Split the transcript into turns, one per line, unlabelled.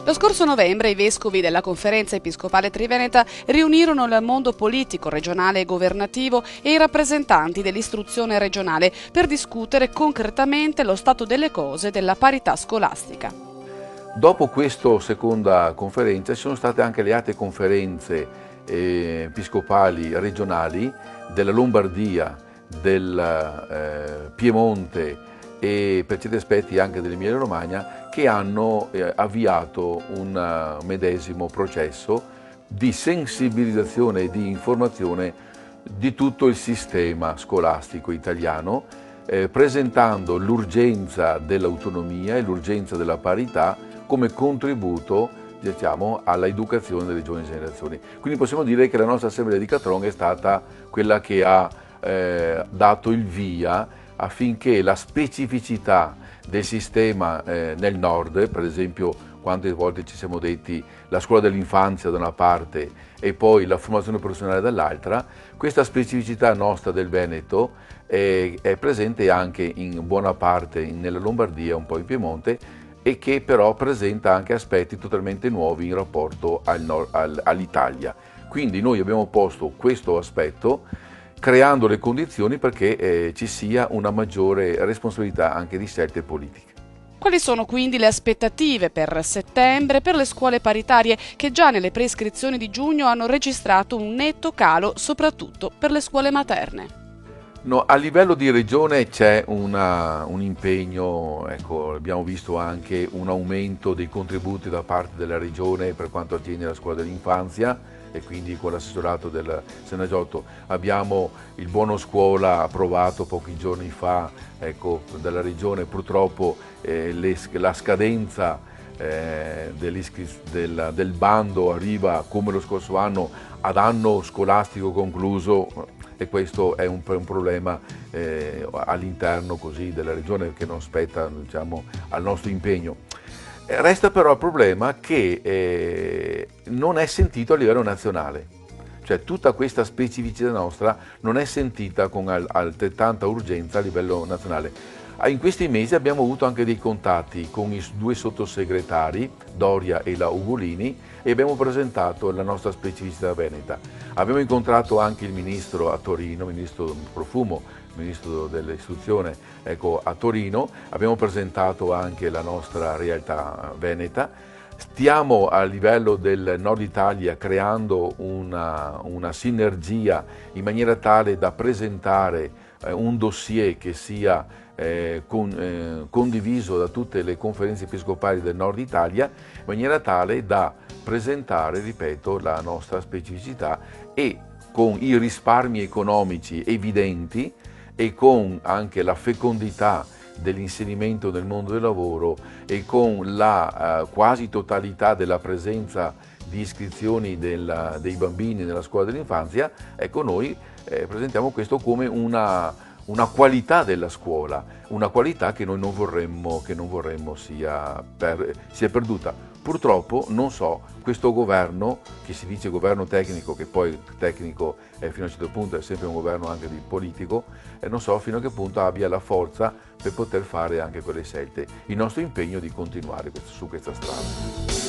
Lo scorso novembre i vescovi della Conferenza Episcopale Triveneta riunirono il mondo politico, regionale e governativo e i rappresentanti dell'istruzione regionale per discutere concretamente lo stato delle cose della parità scolastica.
Dopo questa seconda conferenza ci sono state anche le altre conferenze episcopali regionali della Lombardia, del Piemonte e per certi aspetti anche dell'Emilia Romagna, che hanno avviato un medesimo processo di sensibilizzazione e di informazione di tutto il sistema scolastico italiano, presentando l'urgenza dell'autonomia e l'urgenza della parità come contributo, diciamo, alla educazione delle giovani generazioni. Quindi possiamo dire che la nostra Assemblea di Catron è stata quella che ha dato il via affinché la specificità del sistema nel nord, per esempio quante volte ci siamo detti la scuola dell'infanzia da una parte e poi la formazione professionale dall'altra, questa specificità nostra del Veneto è presente anche in buona parte nella Lombardia, un po' in Piemonte, e che però presenta anche aspetti totalmente nuovi in rapporto all'Italia. Quindi noi abbiamo posto questo aspetto creando le condizioni perché ci sia una maggiore responsabilità anche di scelte politiche.
Quali sono quindi le aspettative per settembre per le scuole paritarie che già nelle preiscrizioni di giugno hanno registrato un netto calo, soprattutto per le scuole materne?
No, a livello di regione c'è un impegno, ecco, abbiamo visto anche un aumento dei contributi da parte della regione per quanto attiene alla scuola dell'infanzia e quindi con l'assessorato del Senagiotto abbiamo il buono scuola approvato pochi giorni fa, ecco, dalla regione. Purtroppo la scadenza del bando arriva come lo scorso anno ad anno scolastico concluso, e questo è un problema all'interno così della regione che non spetta, diciamo, al nostro impegno. Resta però il problema che non è sentito a livello nazionale, cioè tutta questa specificità nostra non è sentita con altrettanta urgenza a livello nazionale. In questi mesi abbiamo avuto anche dei contatti con i due sottosegretari, Doria e la Ugolini, e abbiamo presentato la nostra specificità veneta. Abbiamo incontrato anche il ministro a Torino, il ministro Profumo, il ministro dell'istruzione, ecco, a Torino. Abbiamo presentato anche la nostra realtà veneta. Stiamo a livello del Nord Italia creando una sinergia in maniera tale da presentare un dossier che sia condiviso da tutte le conferenze episcopali del Nord Italia, in maniera tale da presentare, ripeto, la nostra specificità e con i risparmi economici evidenti e con anche la fecondità dell'inserimento nel mondo del lavoro e con la quasi totalità della presenza di iscrizioni dei bambini nella scuola dell'infanzia, ecco, noi presentiamo questo come una qualità della scuola, una qualità che noi non vorremmo sia perduta. Purtroppo, non so, questo governo, che si dice governo tecnico, che poi tecnico fino a un certo punto è sempre un governo anche di politico, non so fino a che punto abbia la forza per poter fare anche quelle scelte. Il nostro impegno è di continuare su questa strada.